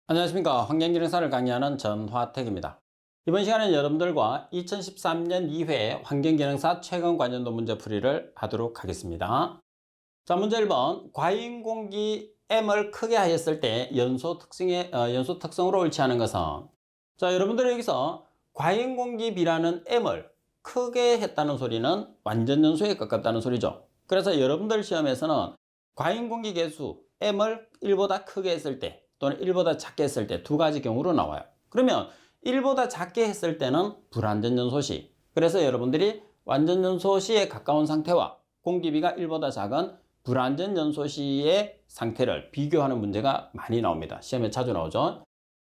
안녕하십니까. 환경기능사를 강의하는 전화택입니다. 이번 시간에는 여러분들과 2013년 2회 환경기능사 최근 관련도 문제 풀이를 하도록 하겠습니다. 자, 문제 1번. 과잉공기 M을 크게 하였을 때 연소 특성으로 옳지 않은 것은? 자, 여러분들 여기서 과잉공기 B라는 M을 크게 했다는 소리는 완전 연소에 가깝다는 소리죠. 그래서 여러분들 시험에서는 과잉공기 계수 M을 1보다 크게 했을 때 또는 1보다 작게 했을 때 두 가지 경우로 나와요. 그러면 1보다 작게 했을 때는 불완전연소시. 그래서 여러분들이 완전연소시에 가까운 상태와 공기비가 1보다 작은 불완전연소시의 상태를 비교하는 문제가 많이 나옵니다. 시험에 자주 나오죠.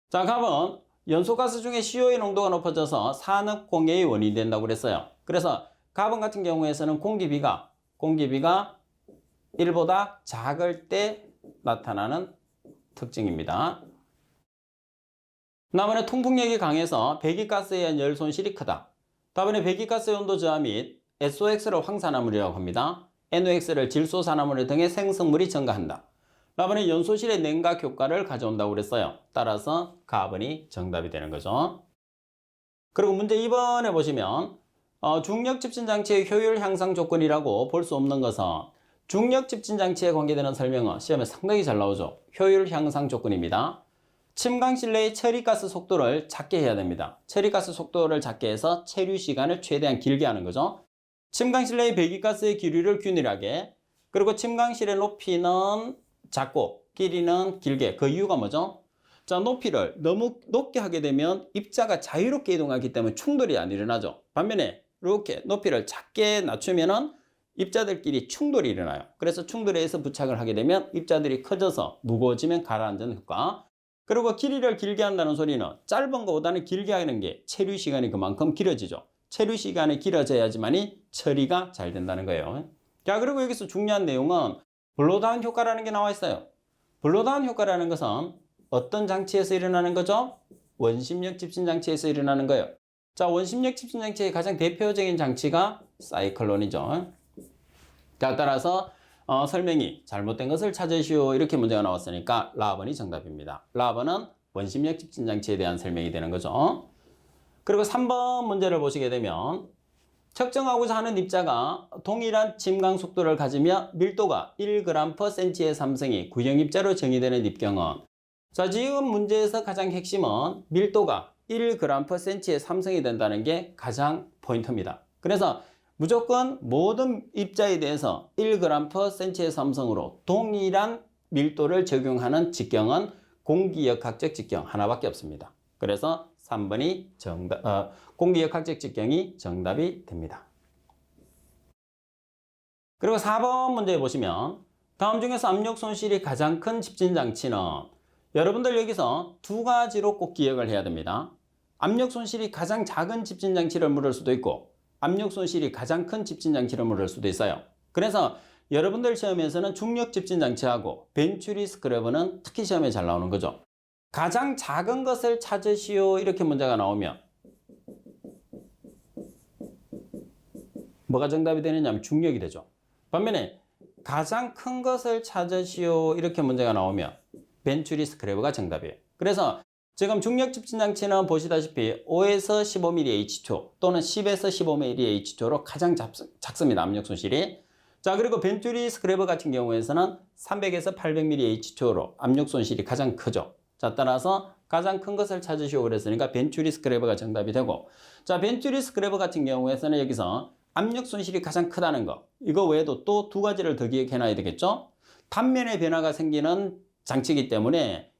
자, 답은 연소가스 중에 CO의 농도가 높아져서 산업공해의 원인이 된다고 그랬어요. 그래서 가번 같은 경우에서는 공기비가 1보다 작을 때 나타나는 특징입니다. 다음에 통풍력이 강해서 배기가스에 의한 열 손실이 크다. 다음에 배기가스의 온도 저하 및 SOX를 황산화물이라고 합니다. NOX를 질소산화물 등의 생성물이 증가한다. 다음에 연소실의 냉각 효과를 가져온다고 그랬어요. 따라서 가번이 정답이 되는 거죠. 그리고 문제 2번에 보시면 중력 집진 장치의 효율 향상 조건이라고 볼 수 없는 것은 중력 집진 장치에 관계되는 설명은 시험에 상당히 잘 나오죠. 효율 향상 조건입니다. 침강실 내의 처리가스 속도를 작게 해야 됩니다. 처리가스 속도를 작게 해서 체류 시간을 최대한 길게 하는 거죠. 침강실 내의 배기가스의 기류를 균일하게, 그리고 침강실의 높이는 작고 길이는 길게. 그 이유가 뭐죠? 자, 높이를 너무 높게 하게 되면 입자가 자유롭게 이동하기 때문에 충돌이 안 일어나죠. 반면에 이렇게 높이를 작게 낮추면은 입자들끼리 충돌이 일어나요. 그래서 충돌에 의해서 부착을 하게 되면 입자들이 커져서 무거워지면 가라앉는 효과. 그리고 길이를 길게 한다는 소리는 짧은 것보다는 길게 하는 게 체류 시간이 그만큼 길어지죠. 체류 시간이 길어져야지만이 처리가 잘 된다는 거예요. 자, 그리고 여기서 중요한 내용은 블로다운 효과라는 게 나와 있어요. 블로다운 효과라는 것은 어떤 장치에서 일어나는 거죠? 원심력 집진 장치에서 일어나는 거예요. 자, 원심력 집진 장치의 가장 대표적인 장치가 사이클론이죠. 자, 따라서 설명이 잘못된 것을 찾으시오. 이렇게 문제가 나왔으니까 라번이 정답입니다. 라번은 원심력 집진 장치에 대한 설명이 되는 거죠. 그리고 3번 문제를 보시게 되면 측정하고자 하는 입자가 동일한 침강 속도를 가지며 밀도가 1g/cm의 삼성이 구형 입자로 정의되는 입경은, 자, 지금 문제에서 가장 핵심은 밀도가 1g/cm의 삼성이 된다는 게 가장 포인트입니다. 그래서 무조건 모든 입자에 대해서 1g/cm의 삼성으로 동일한 밀도를 적용하는 직경은 공기역학적 직경 하나밖에 없습니다. 그래서 3번이 공기역학적 직경이 정답이 됩니다. 그리고 4번 문제 보시면 다음 중에서 압력 손실이 가장 큰 집진 장치는, 여러분들 여기서 두 가지로 꼭 기억을 해야 됩니다. 압력 손실이 가장 작은 집진 장치를 물을 수도 있고 압력 손실이 가장 큰 집진 장치를 물을 수도 있어요. 그래서 여러분들 시험에서는 중력 집진 장치하고 벤츄리 스크래버는 특히 시험에 잘 나오는 거죠. 가장 작은 것을 찾으시오. 이렇게 문제가 나오면 뭐가 정답이 되느냐면 중력이 되죠. 반면에 가장 큰 것을 찾으시오. 이렇게 문제가 나오면 벤츄리 스크래버가 정답이에요. 그래서 지금 중력 집진 장치는 보시다시피 5에서 15mmH2 또는 10에서 15mmH2로 가장 작습니다. 압력 손실이. 자, 그리고 벤츄리 스크래버 같은 경우에서는 300에서 800mmH2로 압력 손실이 가장 크죠. 자, 따라서 가장 큰 것을 찾으시오 그랬으니까 벤츄리 스크래버가 정답이 되고, 자, 벤츄리 스크래버 같은 경우에서는 여기서 압력 손실이 가장 크다는 거, 이거 외에도 또 두 가지를 더 기억해 놔야 되겠죠. 단면의 변화가 생기는 장치이기 때문에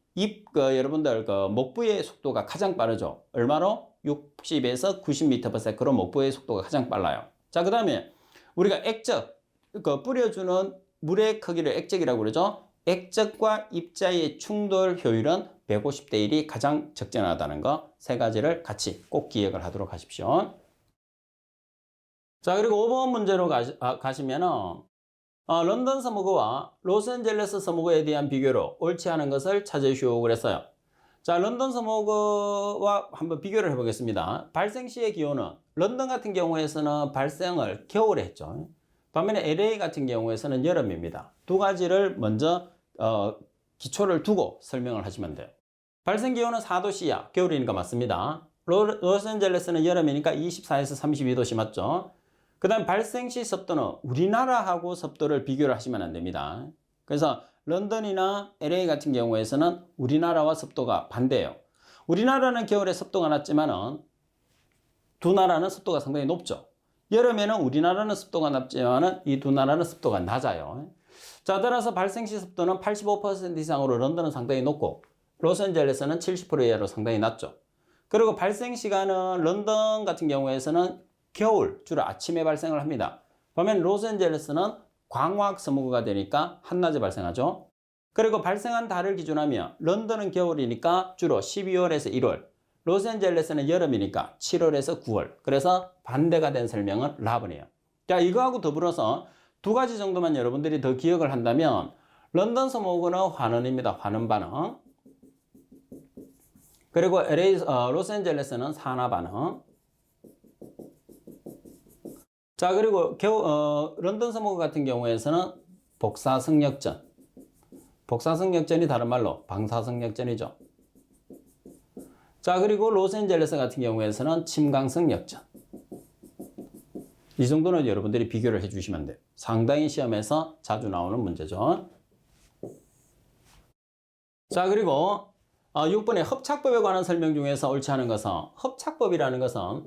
여러분들 목부의 속도가 가장 빠르죠. 얼마로? 60에서 90m/s로 목부의 속도가 가장 빨라요. 자, 그 다음에 우리가 액적, 뿌려주는 물의 크기를 액적이라고 그러죠. 액적과 입자의 충돌 효율은 150대 1이 가장 적절하다는 거, 세 가지를 같이 꼭 기억을 하도록 하십시오. 자, 그리고 5번 문제로 가시면은 런던 서머그와 로스앤젤레스 서머그에 대한 비교로 옳지 않은 것을 찾으시오 그랬어요. 자, 런던 서머그와 한번 비교를 해보겠습니다. 발생 시의 기온은 런던 같은 경우에서는 발생을 겨울에 했죠. 반면에 LA 같은 경우에서는 여름입니다. 두 가지를 먼저 기초를 두고 설명을 하시면 돼요. 발생 기온은 4도씨야. 겨울이니까 맞습니다. 로스앤젤레스는 여름이니까 24에서 32도씨 맞죠? 그 다음 발생 시 습도는 우리나라하고 습도를 비교를 하시면 안 됩니다. 그래서 런던이나 LA 같은 경우에서는 우리나라와 습도가 반대예요. 우리나라는 겨울에 습도가 낮지만은 두 나라는 습도가 상당히 높죠. 여름에는 우리나라는 습도가 낮지만은 이 두 나라는 습도가 낮아요. 자, 따라서 발생 시 습도는 85% 이상으로 런던은 상당히 높고 로스앤젤레스는 70% 이하로 상당히 낮죠. 그리고 발생 시간은 런던 같은 경우에서는 겨울, 주로 아침에 발생을 합니다. 반면 로스앤젤레스는 광학 스모그가 되니까 한낮에 발생하죠. 그리고 발생한 달을 기준하면 런던은 겨울이니까 주로 12월에서 1월, 로스앤젤레스는 여름이니까 7월에서 9월. 그래서 반대가 된 설명은 라번이에요. 자, 이거하고 더불어서 두 가지 정도만 여러분들이 더 기억을 한다면 런던 스모그는 환원입니다. 환원 반응. 그리고 로스앤젤레스는 산화 반응. 자, 그리고 런던 스모그 같은 경우에서는 복사승력전. 복사승력전이 다른 말로 방사승력전이죠. 자, 그리고 로스앤젤레스 같은 경우에서는 침강승력전. 이 정도는 여러분들이 비교를 해주시면 돼요. 상당히 시험에서 자주 나오는 문제죠. 자, 그리고 6번의 합착법에 관한 설명 중에서 옳지 않은 것은, 합착법이라는 것은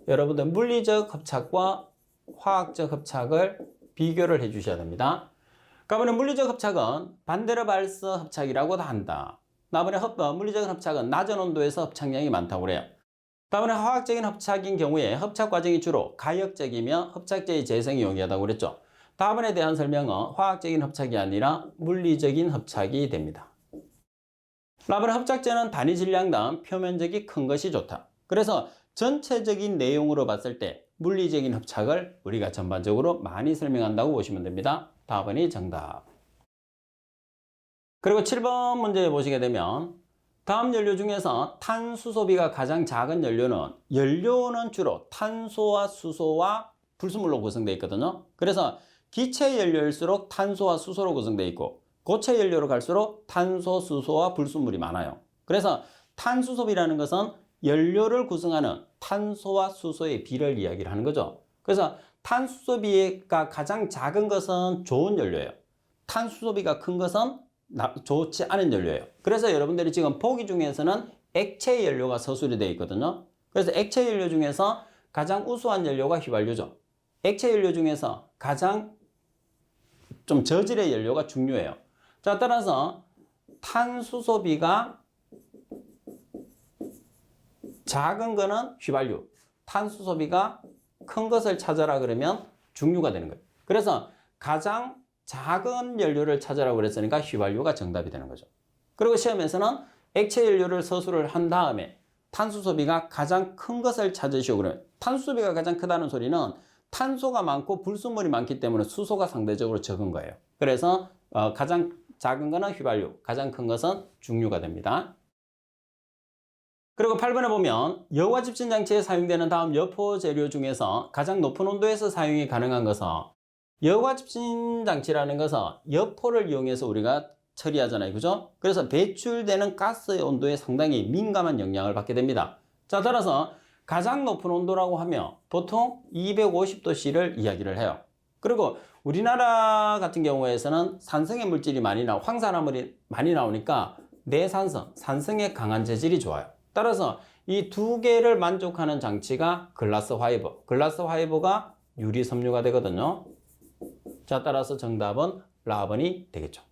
여러분들 물리적 합착과 화학적 합착을 비교를 해 주셔야 됩니다. 그러면 물리적 합착은 반데르발스 합착이라고도 한다. 다음에 물리적 합착은 낮은 온도에서 합착량이 많다고 그래요. 다음에 화학적인 합착인 경우에 합착 과정이 주로 가역적이며 합착제의 재생이 용이하다고 그랬죠. 다음에 대한 설명은 화학적인 합착이 아니라 물리적인 합착이 됩니다. 라번 합착제는 단위 질량당 표면적이 큰 것이 좋다. 그래서 전체적인 내용으로 봤을 때 물리적인 합착을 우리가 전반적으로 많이 설명한다고 보시면 됩니다. 4번이 정답. 그리고 7번 문제 보시게 되면 다음 연료 중에서 탄수 소비가 가장 작은 연료는 주로 탄소와 수소와 불순물로 구성되어 있거든요. 그래서 기체 연료일수록 탄소와 수소로 구성되어 있고 고체 연료로 갈수록 탄소, 수소와 불순물이 많아요. 그래서 탄수 소비라는 것은 연료를 구성하는 탄소와 수소의 비를 이야기를 하는 거죠. 그래서 탄수 소비가 가장 작은 것은 좋은 연료예요. 탄수 소비가 큰 것은 좋지 않은 연료예요. 그래서 여러분들이 지금 보기 중에서는 액체 연료가 서술이 되어 있거든요. 그래서 액체 연료 중에서 가장 우수한 연료가 휘발유죠. 액체 연료 중에서 가장 좀 저질의 연료가 중류예요. 자, 따라서 탄수 소비가 작은 거는 휘발유, 탄수 소비가 큰 것을 찾아라 그러면 중류가 되는 거예요. 그래서 가장 작은 연료를 찾아라고 그랬으니까 휘발유가 정답이 되는 거죠. 그리고 시험에서는 액체 연료를 서술을 한 다음에 탄수 소비가 가장 큰 것을 찾으시오 그러면 탄수 소비가 가장 크다는 소리는 탄소가 많고 불순물이 많기 때문에 수소가 상대적으로 적은 거예요. 그래서 가장 작은 거는 휘발유, 가장 큰 것은 중류가 됩니다. 그리고 8번에 보면 여과 집진 장치에 사용되는 다음 여포 재료 중에서 가장 높은 온도에서 사용이 가능한 것은 여과 집진 장치라는 것은 여포를 이용해서 우리가 처리하잖아요. 그죠? 그래서 배출되는 가스의 온도에 상당히 민감한 영향을 받게 됩니다. 자, 따라서 가장 높은 온도라고 하면 보통 250도씨를 이야기를 해요. 그리고 우리나라 같은 경우에서는 산성의 물질이 많이 황산화물이 많이 나오니까 내산성, 산성에 강한 재질이 좋아요. 따라서 이 두 개를 만족하는 장치가 글라스 화이버. 글라스 화이버가 유리 섬유가 되거든요. 자, 따라서 정답은 라번이 되겠죠.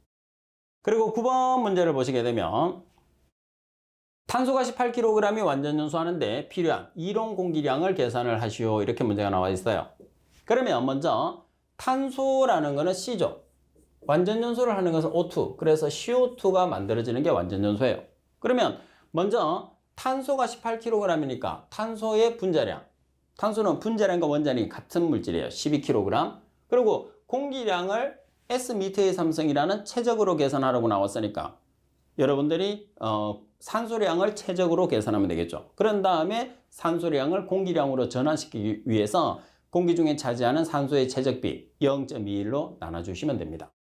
그리고 9번 문제를 보시게 되면 탄소가시 8kg이 완전 연소하는데 필요한 이론 공기량을 계산을 하시오. 이렇게 문제가 나와 있어요. 그러면 먼저 탄소라는 거는 C죠. 완전 연소를 하는 것은 O2. 그래서 CO2가 만들어지는 게 완전 연소예요. 그러면 먼저 탄소가 18kg이니까 탄소의 분자량. 탄소는 분자량과 원자량이 같은 물질이에요. 12kg. 그리고 공기량을 S미터의 삼성이라는 최적으로 계산하라고 나왔으니까 여러분들이 산소량을 최적으로 계산하면 되겠죠. 그런 다음에 산소량을 공기량으로 전환시키기 위해서 공기 중에 차지하는 산소의 최적비 0.21로 나눠주시면 됩니다.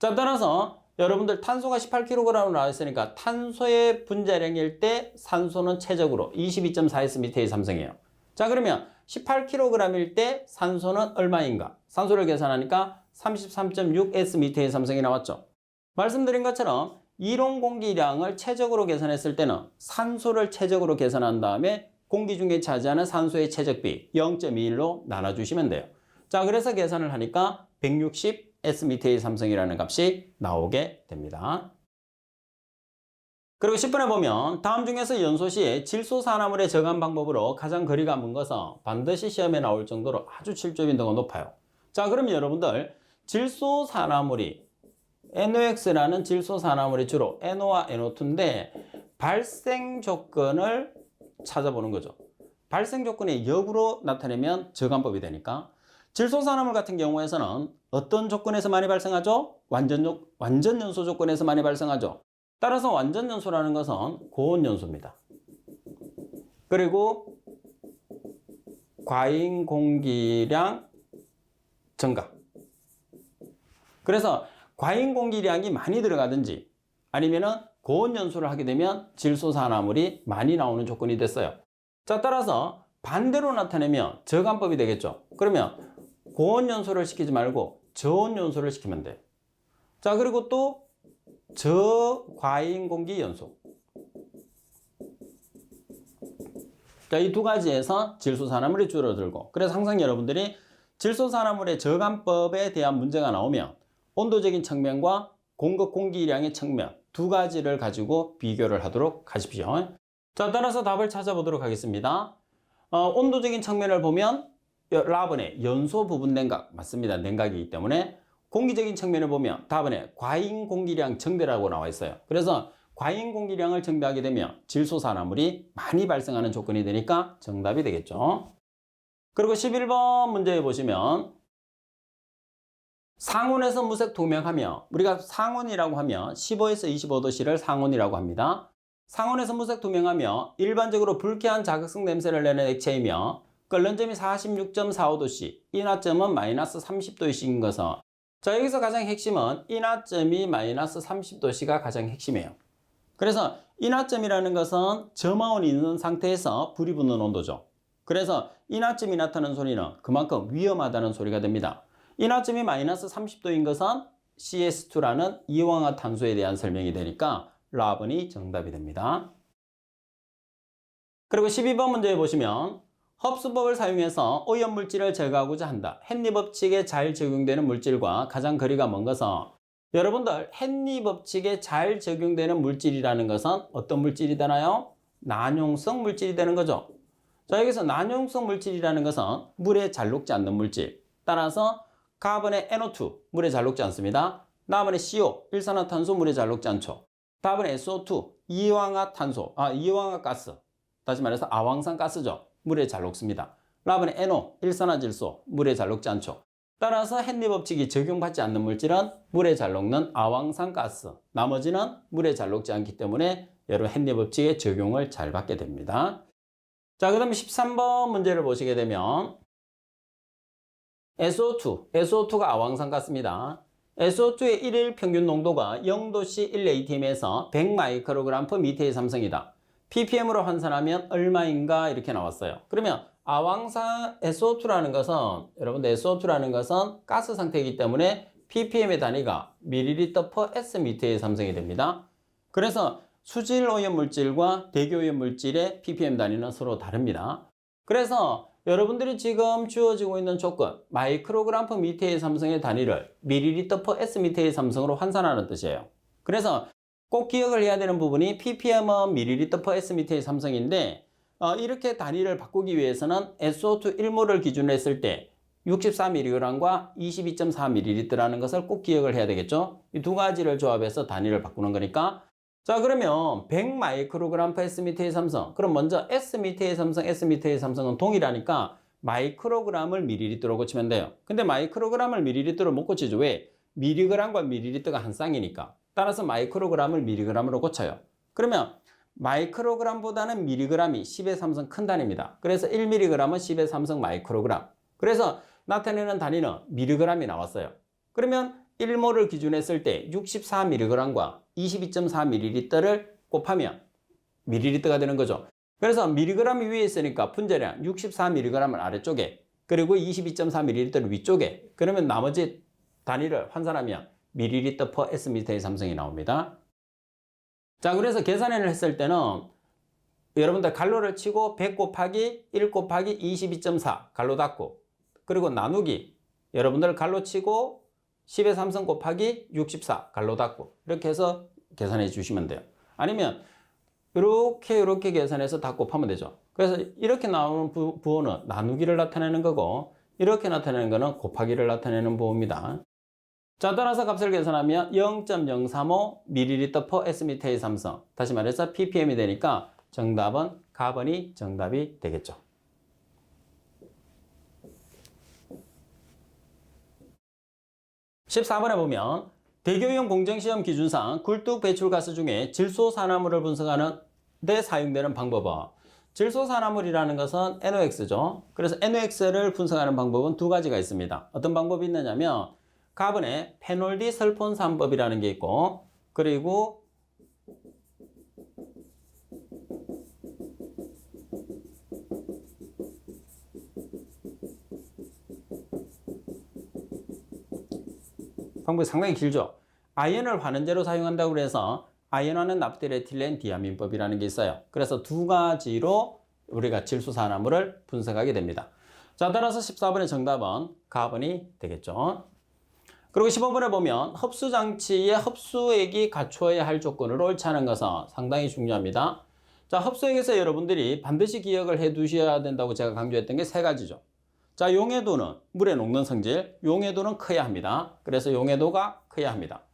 자, 따라서 여러분들 탄소가 18kg으로 나와 있으니까 탄소의 분자량일 때 산소는 최적으로 22.4S m²/3이에요. 자, 그러면 18kg일 때 산소는 얼마인가? 산소를 계산하니까 33.6S m²/3이 나왔죠. 말씀드린 것처럼 이론 공기량을 최적으로 계산했을 때는 산소를 최적으로 계산한 다음에 공기 중에 차지하는 산소의 최적비 0.21로 나눠주시면 돼요. 자, 그래서 계산을 하니까 160S m²/3이라는 값이 나오게 됩니다. 그리고 10번에 보면 다음 중에서 연소 시에 질소산화물의 저감 방법으로 가장 거리가 먼 것은 반드시 시험에 나올 정도로 아주 출조 빈도가 높아요. 자, 그럼 여러분들 질소산화물이 NOx라는 질소산화물이 주로 NO와 NO2인데 발생 조건을 찾아보는 거죠. 발생 조건이 역으로 나타내면 저감법이 되니까 질소산화물 같은 경우에서는 어떤 조건에서 많이 발생하죠? 완전 연소 조건에서 많이 발생하죠. 따라서 완전 연소라는 것은 고온 연소입니다. 그리고 과잉 공기량 증가. 그래서 과잉 공기량이 많이 들어가든지 아니면은 고온 연소를 하게 되면 질소산화물이 많이 나오는 조건이 됐어요. 자, 따라서 반대로 나타내면 저감법이 되겠죠. 그러면 고온 연소를 시키지 말고 저온 연소를 시키면 돼요. 자, 그리고 또 저과잉 공기 연소. 자, 이 두 가지에서 질소산화물이 줄어들고, 그래서 항상 여러분들이 질소산화물의 저감법에 대한 문제가 나오면 온도적인 측면과 공급 공기량의 측면 두 가지를 가지고 비교를 하도록 하십시오. 자, 따라서 답을 찾아보도록 하겠습니다. 온도적인 측면을 보면 라번의 연소 부분 냉각 맞습니다. 냉각이기 때문에. 공기적인 측면을 보면 답안에 과잉 공기량 증대라고 나와 있어요. 그래서 과잉 공기량을 증대하게 되면 질소산화물이 많이 발생하는 조건이 되니까 정답이 되겠죠. 그리고 11번 문제에 보시면 상온에서 무색 투명하며, 우리가 상온이라고 하면 15에서 25도씨를 상온이라고 합니다. 상온에서 무색 투명하며 일반적으로 불쾌한 자극성 냄새를 내는 액체이며 끓는 점이 46.45도씨, 인하점은 마이너스 30도씨인 것은, 자, 여기서 가장 핵심은 인하점이 마이너스 30도씨가 가장 핵심이에요. 그래서 인하점이라는 것은 저마온이 있는 상태에서 불이 붙는 온도죠. 그래서 인하점이 나타나는 소리는 그만큼 위험하다는 소리가 됩니다. 인하점이 마이너스 30도인 것은 CS2라는 이황화탄소에 대한 설명이 되니까 라번이 정답이 됩니다. 그리고 12번 문제에 보시면 흡수법을 사용해서 오염물질을 제거하고자 한다. 헨리 법칙에 잘 적용되는 물질과 가장 거리가 먼 것은, 여러분들 헨리 법칙에 잘 적용되는 물질이라는 것은 어떤 물질이 되나요? 난용성 물질이 되는 거죠. 자, 여기서 난용성 물질이라는 것은 물에 잘 녹지 않는 물질. 따라서 카본의 NO2 물에 잘 녹지 않습니다. 다음에 CO 일산화탄소 물에 잘 녹지 않죠. 다음에 SO2 이황화가스, 다시 말해서 아황산 가스죠. 물에 잘 녹습니다. 다음에 NO 일산화질소 물에 잘 녹지 않죠. 따라서 헨리 법칙이 적용받지 않는 물질은 물에 잘 녹는 아황산 가스, 나머지는 물에 잘 녹지 않기 때문에 여러분 헨리 법칙의 적용을 잘 받게 됩니다. 자, 그 다음에 13번 문제를 보시게 되면 SO2가 아황산 가스입니다. SO2의 일일 평균 농도가 0도씨 1atm에서 100마이크로그램/m의 삼성이다. ppm으로 환산하면 얼마인가 이렇게 나왔어요. 그러면 아황산 SO2라는 것은, 여러분들 SO2라는 것은 가스 상태이기 때문에 ppm의 단위가 ml/s/m의 삼성이 됩니다. 그래서 수질 오염물질과 대기 오염물질의 ppm 단위는 서로 다릅니다. 그래서 여러분들이 지금 주어지고 있는 조건 마이크로그램/m의 삼성의 단위를 ml/s/m의 삼성으로 환산하는 뜻이에요. 그래서 꼭 기억을 해야 되는 부분이 ppm은 ml/s/m의 삼성인데, 이렇게 단위를 바꾸기 위해서는 SO2 1몰을 기준으로 했을 때 64mg과 22.4ml라는 것을 꼭 기억을 해야 되겠죠. 이 두 가지를 조합해서 단위를 바꾸는 거니까. 자, 그러면 100마이크로그램/s의 삼성. 그럼 먼저 s의 삼성, s의 삼성은 동일하니까 마이크로그램을 밀리리터로 고치면 돼요. 근데 마이크로그램을 밀리리터로 못 고치죠. 왜? 미리그램과 밀리리터가 한 쌍이니까. 따라서 마이크로그램을 밀리그램으로 고쳐요. 그러면 마이크로그램보다는 밀리그램이 10의 삼성 큰 단위입니다. 그래서 1mg은 10의 삼성 마이크로그램. 그래서 나타내는 단위는 밀리그램이 나왔어요. 그러면 1몰을 기준했을 때 64mg과 22.4ml를 곱하면 ml가 되는 거죠. 그래서 mg이 위에 있으니까 분자량 64mg을 아래쪽에 그리고 22.4ml를 위쪽에 그러면 나머지 단위를 환산하면 ml/s/m의 삼성이 나옵니다. 자, 그래서 계산을 했을 때는 여러분들 갈로를 치고 100 곱하기 1 곱하기 22.4 갈로 닫고 그리고 나누기 여러분들 갈로 치고 10의 삼성 곱하기 64 갈로 닫고 이렇게 해서 계산해 주시면 돼요. 아니면 이렇게 계산해서 다 곱하면 되죠. 그래서 이렇게 나오는 부호는 나누기를 나타내는 거고 이렇게 나타내는 거는 곱하기를 나타내는 부호입니다. 자, 따라서 값을 계산하면 0.035ml/s의 삼성 다시 말해서 ppm이 되니까 정답은 가번이 정답이 되겠죠. 14번에 보면 대교용 공정시험 기준상 굴뚝 배출가스 중에 질소산화물을 분석하는 데 사용되는 방법은 질소산화물이라는 것은 NOx죠. 그래서 NOx를 분석하는 방법은 두 가지가 있습니다. 어떤 방법이 있느냐면 가번에 페놀디설폰산법이라는 게 있고 그리고 방법이 상당히 길죠. 아연을 환원제로 사용한다고 해서 아연화는 납들에틸렌 디아민법이라는 게 있어요. 그래서 두 가지로 우리가 질소산화물을 분석하게 됩니다. 자, 따라서 14번의 정답은 가번이 되겠죠. 그리고 15번에 보면 흡수장치의 흡수액이 갖추어야 할 조건으로 옳지 않은 것은 상당히 중요합니다. 자, 흡수액에서 여러분들이 반드시 기억을 해 두셔야 된다고 제가 강조했던 게 세 가지죠. 자, 용해도는 물에 녹는 성질, 용해도는 커야 합니다. 그래서 용해도가 커야 합니다.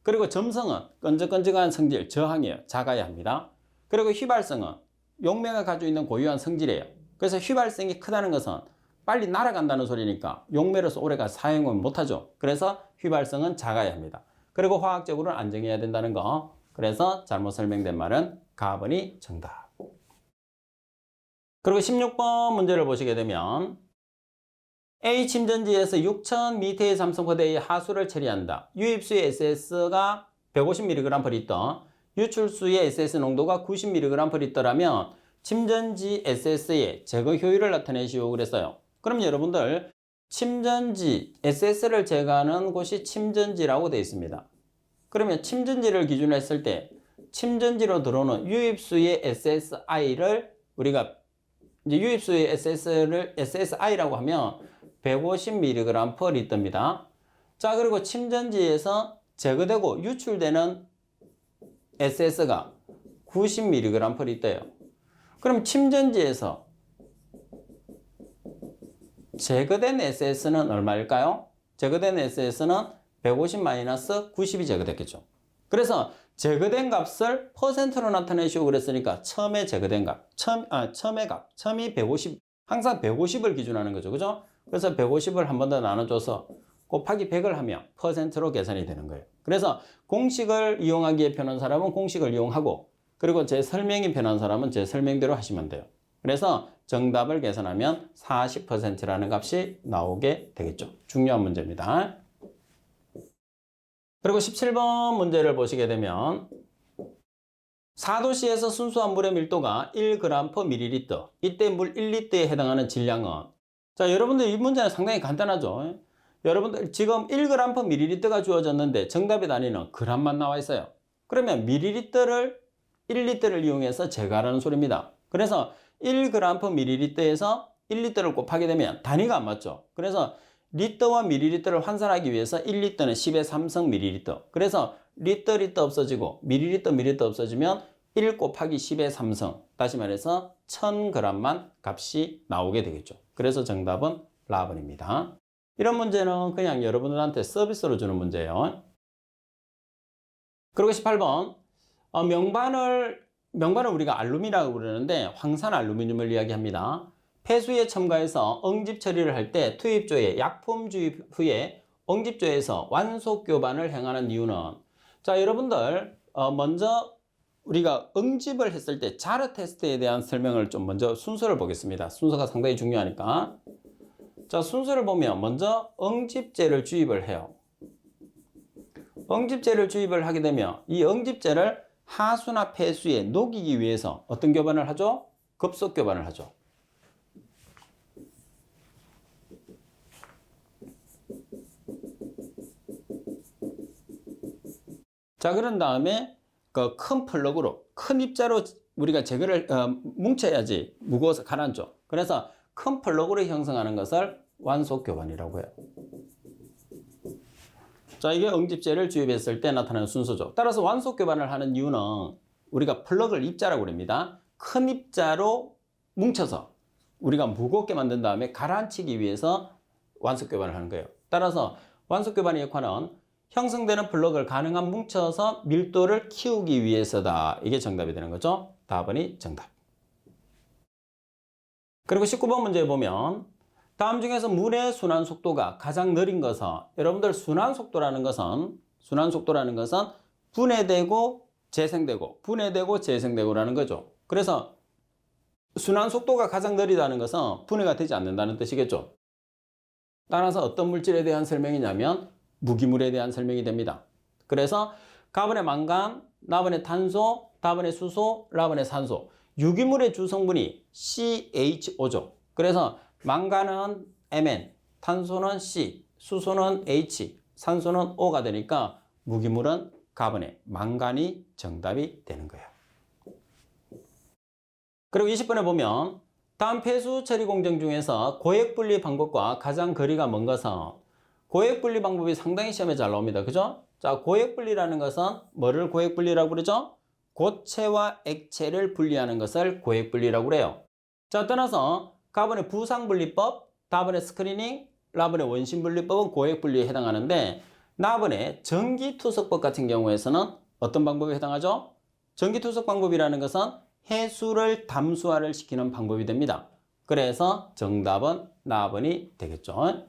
그리고 점성은 끈적끈적한 성질, 저항이에요. 작아야 합니다. 그리고 휘발성은 용매가 가지고 있는 고유한 성질이에요. 그래서 휘발성이 크다는 것은 빨리 날아간다는 소리니까 용매로서 오래가 사용을 못하죠. 그래서 휘발성은 작아야 합니다. 그리고 화학적으로는 안정해야 된다는 거. 그래서 잘못 설명된 말은 가번이 정답. 그리고 16번 문제를 보시게 되면 A 침전지에서 6000m의 삼성포대의 하수를 처리한다. 유입수의 SS가 150mg/L, 유출수의 SS 농도가 90mg/L라면 침전지 SS의 제거 효율을 나타내시오 그랬어요. 그럼 여러분들 침전지 SS를 제거하는 곳이 침전지라고 되어 있습니다. 그러면 침전지를 기준으로 했을 때 침전지로 들어오는 유입수의 SSI를 우리가 이제 유입수의 SS를 SSI라고 하면 150mg/L입니다. 자, 그리고 침전지에서 제거되고 유출되는 SS가 90mg/L예요. 그럼 침전지에서 제거된 SS는 얼마일까요? 제거된 SS는 150-90이 제거됐겠죠. 그래서 제거된 값을 퍼센트로 나타내시오 그랬으니까 처음에 제거된 값, 처음의 값, 처음이 150, 항상 150을 기준하는 거죠. 그죠? 그래서 150을 한 번 더 나눠줘서 곱하기 100을 하면 퍼센트로 계산이 되는 거예요. 그래서 공식을 이용하기에 편한 사람은 공식을 이용하고 그리고 제 설명이 편한 사람은 제 설명대로 하시면 돼요. 그래서 정답을 계산하면 40%라는 값이 나오게 되겠죠. 중요한 문제입니다. 그리고 17번 문제를 보시게 되면 4도씨에서 순수한 물의 밀도가 1g/ml 이때 물 1리터에 해당하는 질량은 자, 여러분들 이 문제는 상당히 간단하죠. 여러분들 지금 1g/ml가 주어졌는데 정답의 단위는 g만 나와 있어요. 그러면 ml를 1리터를 이용해서 제거하라는 소리입니다. 그래서 1g/ml에서 1리터를 곱하게 되면 단위가 안 맞죠. 그래서 리터와 밀리리터를 환산하기 위해서 1리터는 10의 3성 밀리리터. 그래서 리터 없어지고 밀리리터 없어지면 1 곱하기 10의 3성. 다시 말해서 1000g만 값이 나오게 되겠죠. 그래서 정답은 라번입니다. 이런 문제는 그냥 여러분들한테 서비스로 주는 문제예요. 그리고 18번 명반을 우리가 알루미라고 부르는데 황산 알루미늄을 이야기합니다. 폐수에 첨가해서 응집 처리를 할 때 투입조에 약품 주입 후에 응집조에서 완속 교반을 행하는 이유는 자, 여러분들 먼저 우리가 응집을 했을 때 자르 테스트에 대한 설명을 좀 먼저 순서를 보겠습니다. 순서가 상당히 중요하니까. 자, 순서를 보면 먼저 응집제를 주입을 해요. 응집제를 주입을 하게 되면 이 응집제를 하수나 폐수에 녹이기 위해서 어떤 교반을 하죠? 급속 교반을 하죠. 자, 그런 다음에 그 큰 플러그로 큰 입자로 우리가 제거를 뭉쳐야지 무거워서 가라앉죠. 그래서 큰 플러그로 형성하는 것을 완속 교반이라고 해요. 자, 이게 응집제를 주입했을 때 나타나는 순서죠. 따라서 완속 교반을 하는 이유는 우리가 플러그를 입자라고 합니다. 큰 입자로 뭉쳐서 우리가 무겁게 만든 다음에 가라앉히기 위해서 완속 교반을 하는 거예요. 따라서 완속 교반의 역할은 형성되는 플러그를 가능한 뭉쳐서 밀도를 키우기 위해서다. 이게 정답이 되는 거죠. 답은이 정답. 그리고 19번 문제 보면 다음 중에서 물의 순환 속도가 가장 느린 것은, 여러분들 순환 속도라는 것은 분해되고 재생되고 분해되고 재생되고라는 거죠. 그래서 순환 속도가 가장 느리다는 것은 분해가 되지 않는다는 뜻이겠죠. 따라서 어떤 물질에 대한 설명이냐면 무기물에 대한 설명이 됩니다. 그래서 가번의 망간, 나번의 탄소, 다번의 수소, 라번의 산소, 유기물의 주성분이 CHO죠. 그래서 망간은 Mn, 탄소는 C, 수소는 H, 산소는 O가 되니까 무기물은 가번의 망간이 정답이 되는 거예요. 그리고 20번에 보면 다음 폐수 처리 공정 중에서 고액 분리 방법과 가장 거리가 먼 것은, 고액 분리 방법이 상당히 시험에 잘 나옵니다. 그죠? 자, 고액 분리라는 것은 뭐를 고액 분리라고 그러죠? 고체와 액체를 분리하는 것을 고액 분리라고 그래요. 자, 떠나서 가번의 부상 분리법, 다번의 스크리닝, 라번의 원심 분리법은 고액 분리에 해당하는데, 나번의 전기 투석법 같은 경우에서는 어떤 방법에 해당하죠? 전기 투석 방법이라는 것은 해수를 담수화를 시키는 방법이 됩니다. 그래서 정답은 나번이 되겠죠.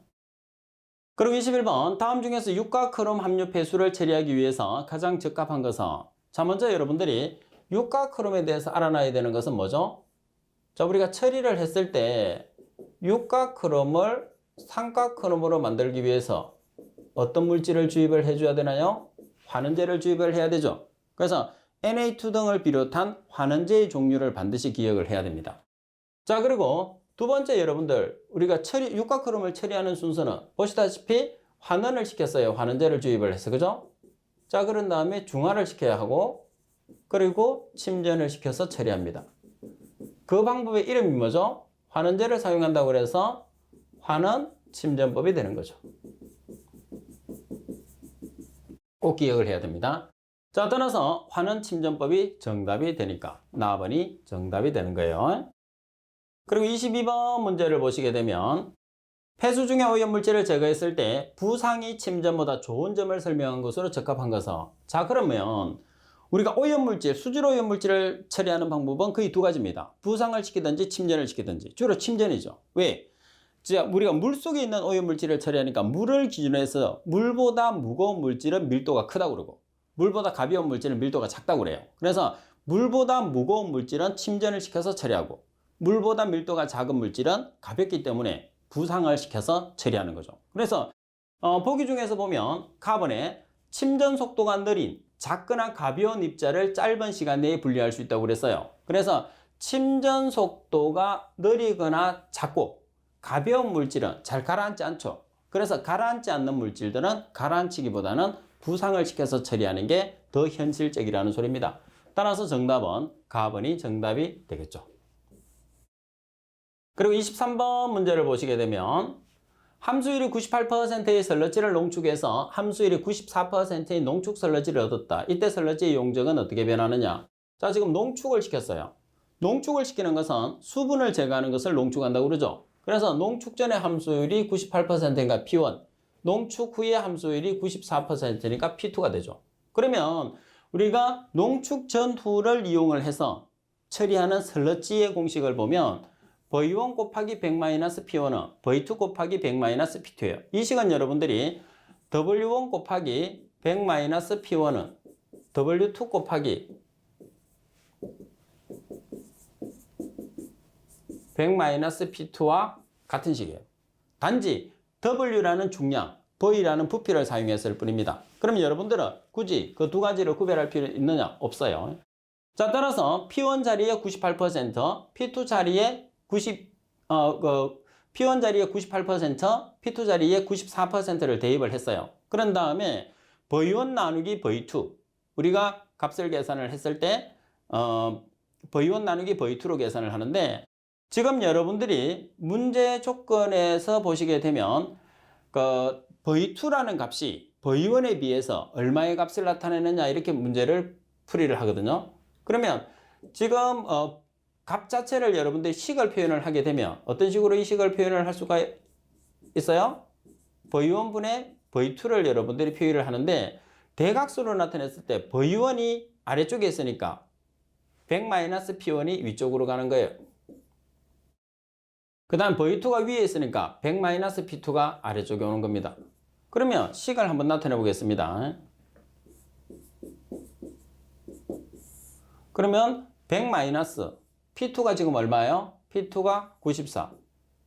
그리고 21번 다음 중에서 육가 크롬 함유 폐수를 처리하기 위해서 가장 적합한 것은, 자, 먼저 여러분들이 육가 크롬에 대해서 알아놔야 되는 것은 뭐죠? 자, 우리가 처리를 했을 때 육가 크롬을 삼가 크롬으로 만들기 위해서 어떤 물질을 주입을 해줘야 되나요? 환원제를 주입을 해야 되죠. 그래서 Na2 등을 비롯한 환원제의 종류를 반드시 기억을 해야 됩니다. 자, 그리고 두 번째 여러분들, 우리가 육가 크롬을 처리하는 순서는 보시다시피 환원을 시켰어요. 환원제를 주입을 해서. 그죠? 자, 그런 다음에 중화를 시켜야 하고, 그리고 침전을 시켜서 처리합니다. 그 방법의 이름이 뭐죠? 환원제를 사용한다고 해서 환원 침전법이 되는 거죠. 꼭 기억을 해야 됩니다. 자, 떠나서 환원 침전법이 정답이 되니까 나번이 정답이 되는 거예요. 그리고 22번 문제를 보시게 되면 폐수 중에 오염물질을 제거했을 때 부상이 침전보다 좋은 점을 설명한 것으로 적합한 것은, 자, 그러면 우리가 오염물질, 수질 오염물질을 처리하는 방법은 거의 두 가지입니다. 부상을 시키든지 침전을 시키든지. 주로 침전이죠. 왜? 자, 우리가 물속에 있는 오염물질을 처리하니까 물을 기준으로 해서 물보다 무거운 물질은 밀도가 크다고 그러고 물보다 가벼운 물질은 밀도가 작다고 그래요. 그래서 물보다 무거운 물질은 침전을 시켜서 처리하고 물보다 밀도가 작은 물질은 가볍기 때문에 부상을 시켜서 처리하는 거죠. 그래서 보기 중에서 보면 가번의 침전 속도가 느린 작거나 가벼운 입자를 짧은 시간 내에 분리할 수 있다고 그랬어요. 그래서 침전 속도가 느리거나 작고 가벼운 물질은 잘 가라앉지 않죠. 그래서 가라앉지 않는 물질들은 가라앉히기보다는 부상을 시켜서 처리하는 게 더 현실적이라는 소리입니다. 따라서 정답은 가번이 정답이 되겠죠. 그리고 23번 문제를 보시게 되면 함수율이 98%의 설러지를 농축해서 함수율이 94%의 농축 설러지를 얻었다. 이때 설러지의 용적은 어떻게 변하느냐? 자, 지금 농축을 시켰어요. 농축을 시키는 것은 수분을 제거하는 것을 농축한다고 그러죠. 그래서 농축 전의 함수율이 98%니까 P1, 농축 후의 함수율이 94%니까 P2가 되죠. 그러면 우리가 농축 전후를 이용을 해서 처리하는 설러지의 공식을 보면 V1 곱하기 100-P1은 V2 곱하기 100-P2예요. 이 시간 여러분들이 W1 곱하기 100-P1은 W2 곱하기 100-P2와 같은 식이에요. 단지 W라는 중량, V라는 부피를 사용했을 뿐입니다. 그럼 여러분들은 굳이 그 두 가지를 구별할 필요 있느냐? 없어요. 자, 따라서 P1 자리에 98%, P2 자리에 P1 자리에 98%, P2 자리에 94%를 대입을 했어요. 그런 다음에 V1 나누기 V2, 우리가 값을 계산을 했을 때 V1 나누기 V2로 계산을 하는데, 지금 여러분들이 문제 조건에서 보시게 되면 그 V2라는 값이 V1에 비해서 얼마의 값을 나타내느냐, 이렇게 문제를 풀이를 하거든요. 그러면 지금 값 자체를 여러분들이 식을 표현을 하게 되면 어떤 식으로 이 식을 표현을 할 수가 있어요? V1분의 V2를 여러분들이 표현을 하는데, 대각수로 나타냈을 때 V1이 아래쪽에 있으니까 100-P1이 위쪽으로 가는 거예요. 그 다음 V2가 위에 있으니까 100-P2가 아래쪽에 오는 겁니다. 그러면 식을 한번 나타내 보겠습니다. 그러면 100-P2가 지금 얼마예요? P2가 94.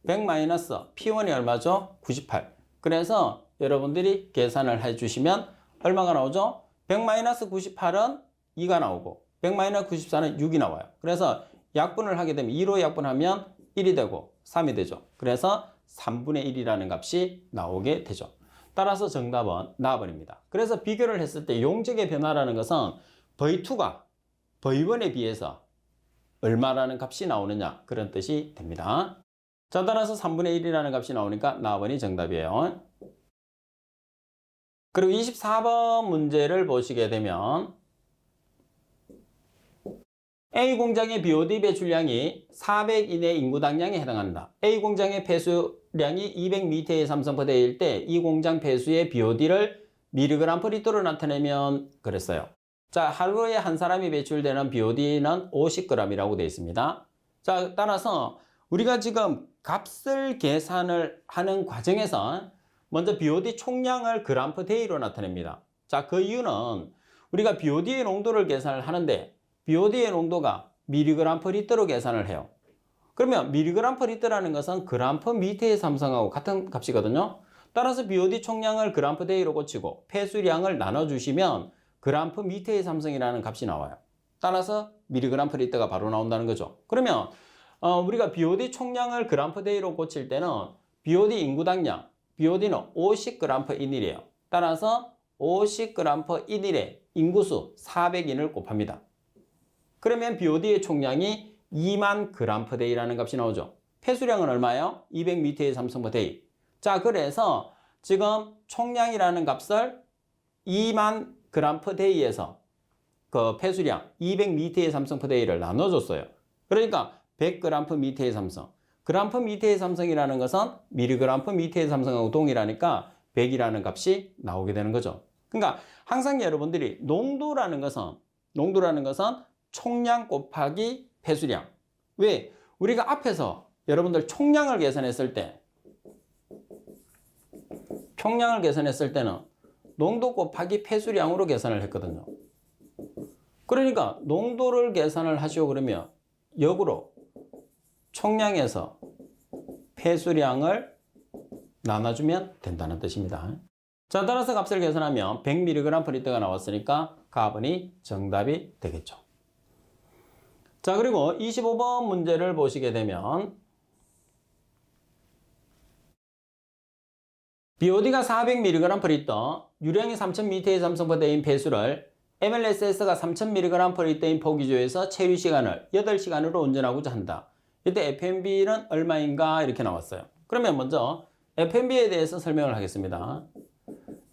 100-P1이 얼마죠? 98. 그래서 여러분들이 계산을 해주시면 얼마가 나오죠? 100-98은 2가 나오고 100-94는 6이 나와요. 그래서 약분을 하게 되면 2로 약분하면 1이 되고 3이 되죠. 그래서 3분의 1이라는 값이 나오게 되죠. 따라서 정답은 나번입니다. 그래서 비교를 했을 때 용적의 변화라는 것은 V2가 V1에 비해서 얼마라는 값이 나오느냐, 그런 뜻이 됩니다. 자, 따라서 3분의 1이라는 값이 나오니까 나번이 정답이에요. 그리고 24번 문제를 보시게 되면 A 공장의 BOD 배출량이 400 이내 인구당량에 해당한다. A 공장의 폐수량이 200m의 삼성포대일 때 이 공장 폐수의 BOD를 mg/L로 나타내면 그랬어요. 자, 하루에 한 사람이 배출되는 BOD는 50g이라고 되어 있습니다. 자, 따라서 우리가 지금 값을 계산을 하는 과정에서 먼저 BOD 총량을 g/day로 나타냅니다. 자, 그 이유는 우리가 BOD의 농도를 계산을 하는데 BOD의 농도가 mg/L로 계산을 해요. 그러면 mg/L라는 것은 g/m의 삼성하고 같은 값이거든요. 따라서 BOD 총량을 g/day로 고치고 폐수량을 나눠주시면 g/m의 삼성이라는 값이 나와요. 따라서 mg/L가 바로 나온다는 거죠. 그러면 우리가 BOD 총량을 g/day로 고칠 때는 BOD 인구당량, BOD는 50g/인일이에요. 따라서 50g/인일에 인구수 400인을 곱합니다. 그러면 BOD의 총량이 2만 g/day라는 값이 나오죠. 폐수량은 얼마예요? 200m의 삼성포데이. 자, 그래서 지금 총량이라는 값을 2만 g/day에서 그 폐수량 200m의 삼성포데이를 나눠줬어요. 그러니까 100g/m의 삼성. g/m의 삼성이라는 것은 mg/m의 삼성하고 동일하니까 100이라는 값이 나오게 되는 거죠. 그러니까 항상 여러분들이 농도라는 것은 총량 곱하기 폐수량. 왜? 우리가 앞에서 여러분들 총량을 계산했을 때는 농도 곱하기 폐수량으로 계산을 했거든요. 그러니까 농도를 계산을 하시오 그러면 역으로 총량에서 폐수량을 나눠주면 된다는 뜻입니다. 자, 따라서 값을 계산하면 100mg/L가 나왔으니까 가번이 정답이 되겠죠. 자, 그리고 25번 문제를 보시게 되면 BOD가 400mg/L, 유량이 3000m의 삼성포대인 배수를 MLSS가 3000mg/L인 포기조에서 체류 시간을 8시간으로 운전하고자 한다. 이때 FMB는 얼마인가 이렇게 나왔어요. 그러면 먼저 FMB에 대해서 설명을 하겠습니다.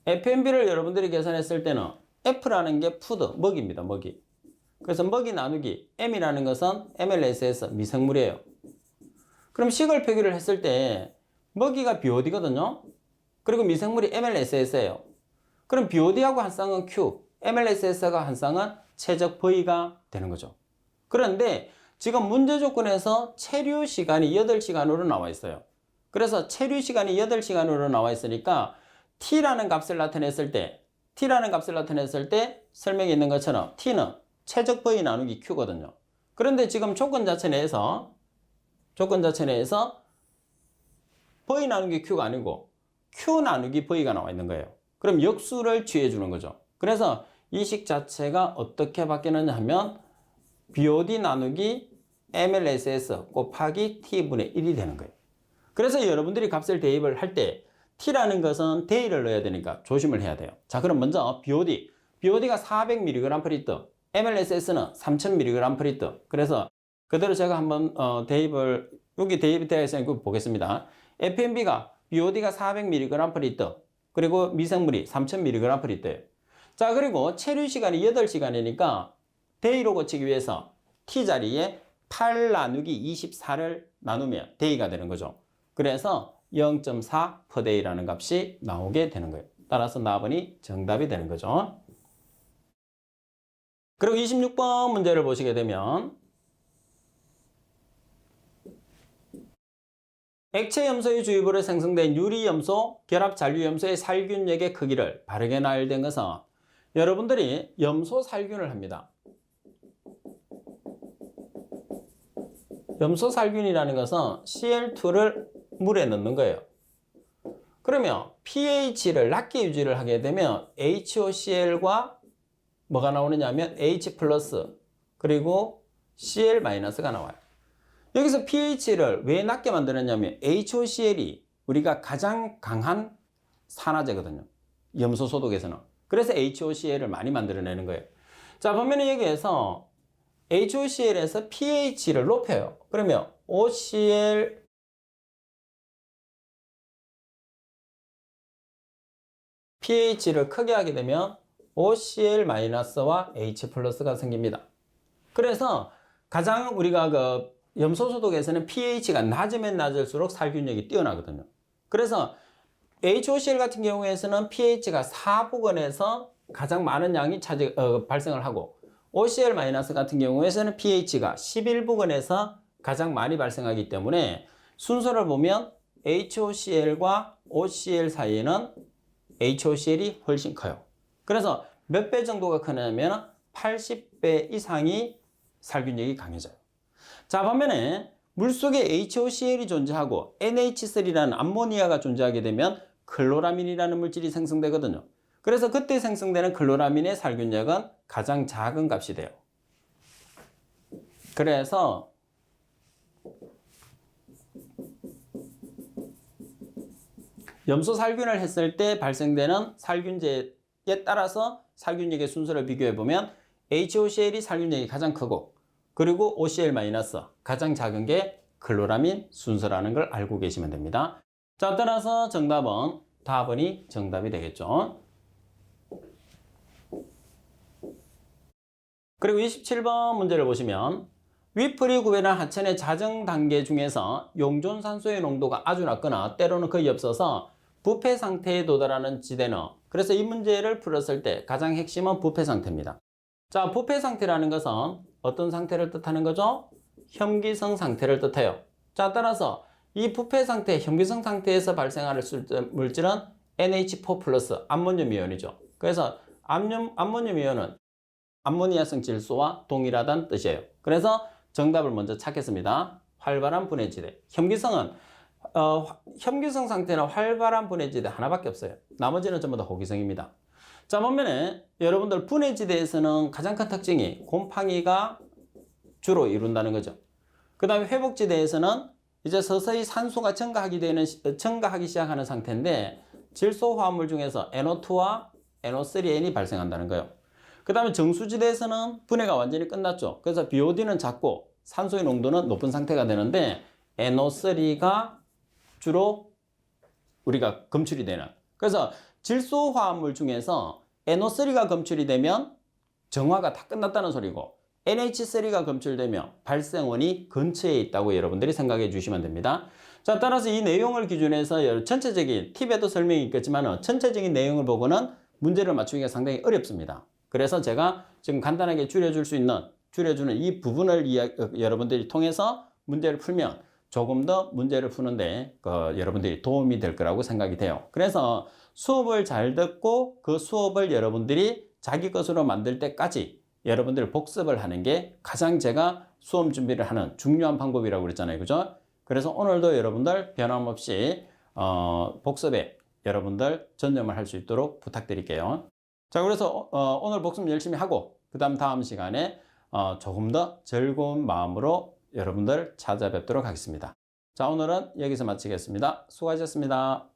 FMB를 여러분들이 계산했을 때는 F라는 게 푸드, 먹이입니다. 먹이. 그래서 먹이 나누기 M이라는 것은 MLSS, 미생물이에요. 그럼 식을 표기를 했을 때 먹이가 BOD거든요. 그리고 미생물이 MLSS예요. 그럼 BOD하고 한 쌍은 Q, MLSS가 한 쌍은 최적 V가 되는 거죠. 그런데 지금 문제 조건에서 체류 시간이 8시간으로 나와 있어요. 그래서 체류 시간이 8시간으로 나와 있으니까 T라는 값을 나타냈을 때 설명에 있는 것처럼 T는 최적 V 나누기 Q거든요. 그런데 지금 조건 자체 내에서 V 나누기 Q가 아니고 Q 나누기 V가 나와 있는 거예요. 그럼 역수를 취해 주는 거죠. 그래서 이 식 자체가 어떻게 바뀌느냐 하면 BOD 나누기 MLSS 곱하기 T분의 1이 되는 거예요. 그래서 여러분들이 값을 대입을 할 때 T라는 것은 대입을 넣어야 되니까 조심을 해야 돼요. 자, 그럼 먼저 BOD. BOD가 400mg/L, MLSS는 3000mg/L. 그래서 그대로 제가 한번 대입을, 여기 대입이 되어 있으니까 보겠습니다. FMB가 BOD가 400mg/L, 그리고 미생물이 3000mg/L예요. 자, 그리고 체류 시간이 8시간이니까 대의로 고치기 위해서 T 자리에 8 나누기 24를 나누면 대의가 되는 거죠. 그래서 0.4 per day라는 값이 나오게 되는 거예요. 따라서 나번이 정답이 되는 거죠. 그리고 26번 문제를 보시게 되면 액체 염소의 주입으로 생성된 유리염소, 결합 잔류염소의 살균력의 크기를 바르게 나열된 것은 여러분들이 염소 살균을 합니다. 염소 살균이라는 것은 Cl2를 물에 넣는 거예요. 그러면 pH를 낮게 유지를 하게 되면 HOCl과 뭐가 나오느냐 하면 H 플러스 그리고 Cl 마이너스가 나와요. 여기서 pH를 왜 낮게 만들었냐면 HOCl이 우리가 가장 강한 산화제거든요. 염소 소독에서는. 그래서 HOCl을 많이 만들어내는 거예요. 자, 보면 여기에서 HOCl에서 pH를 높여요. 그러면 OCl pH를 크게 하게 되면 OCl-와 H+가 생깁니다. 그래서 가장 우리가 그 염소 소독에서는 pH가 낮으면 낮을수록 살균력이 뛰어나거든요. 그래서 HOCl 같은 경우에서는 pH가 4부근에서 가장 많은 양이 발생을 하고 OCl- 같은 경우에서는 pH가 11부근에서 가장 많이 발생하기 때문에 순서를 보면 HOCl과 OCl 사이에는 HOCl이 훨씬 커요. 그래서 몇 배 정도가 크냐면 80배 이상이 살균력이 강해져요. 자, 반면에 물속에 HOCl이 존재하고 NH3라는 암모니아가 존재하게 되면 클로라민이라는 물질이 생성되거든요. 그래서 그때 생성되는 클로라민의 살균력은 가장 작은 값이 돼요. 그래서 염소 살균을 했을 때 발생되는 살균제에 따라서 살균력의 순서를 비교해 보면 HOCl이 살균력이 가장 크고 그리고 OCl- 가장 작은 게 클로라민 순서라는 걸 알고 계시면 됩니다. 자, 따라서 정답은 답은이 정답이 되겠죠. 그리고 27번 문제를 보시면 위플이 구별한 하천의 자정 단계 중에서 용존산소의 농도가 아주 낮거나 때로는 거의 없어서 부패 상태에 도달하는 지대는, 그래서 이 문제를 풀었을 때 가장 핵심은 부패 상태입니다. 자, 부패 상태라는 것은 어떤 상태를 뜻하는 거죠? 혐기성 상태를 뜻해요. 자, 따라서 이 부패 상태, 혐기성 상태에서 발생하는 물질은 NH4+, 암모늄 이온이죠. 그래서 암모늄 이온은 암모니아성 질소와 동일하다는 뜻이에요. 그래서 정답을 먼저 찾겠습니다. 활발한 분해지대. 혐기성은 혐기성 상태는 활발한 분해지대 하나밖에 없어요. 나머지는 전부 다 호기성입니다. 자, 반면에 여러분들 분해지대에서는 가장 큰 특징이 곰팡이가 주로 이룬다는 거죠. 그 다음에 회복지대에서는 이제 서서히 산소가 증가하기 시작하는 상태인데 질소 화합물 중에서 NO2와 NO3N이 발생한다는 거예요. 그 다음에 정수지대에서는 분해가 완전히 끝났죠. 그래서 BOD는 작고 산소의 농도는 높은 상태가 되는데 NO3가 주로 우리가 검출이 되는, 그래서 질소 화합물 중에서 NO3가 검출이 되면 정화가 다 끝났다는 소리고 NH3가 검출되면 발생원이 근처에 있다고 여러분들이 생각해 주시면 됩니다. 자, 따라서 이 내용을 기준해서 전체적인 팁에도 설명이 있겠지만 전체적인 내용을 보고는 문제를 맞추기가 상당히 어렵습니다. 그래서 제가 지금 간단하게 줄여주는 이 부분을 여러분들이 통해서 문제를 풀면 조금 더 문제를 푸는데 여러분들이 도움이 될 거라고 생각이 돼요. 그래서 수업을 잘 듣고 그 수업을 여러분들이 자기 것으로 만들 때까지 여러분들 복습을 하는 게 가장 제가 수업 준비를 하는 중요한 방법이라고 그랬잖아요. 그죠? 그래서 오늘도 여러분들 변함없이 복습에 여러분들 전념을 할 수 있도록 부탁드릴게요. 자, 그래서 오늘 복습 열심히 하고 다음 시간에 조금 더 즐거운 마음으로 여러분들 찾아뵙도록 하겠습니다. 자, 오늘은 여기서 마치겠습니다. 수고하셨습니다.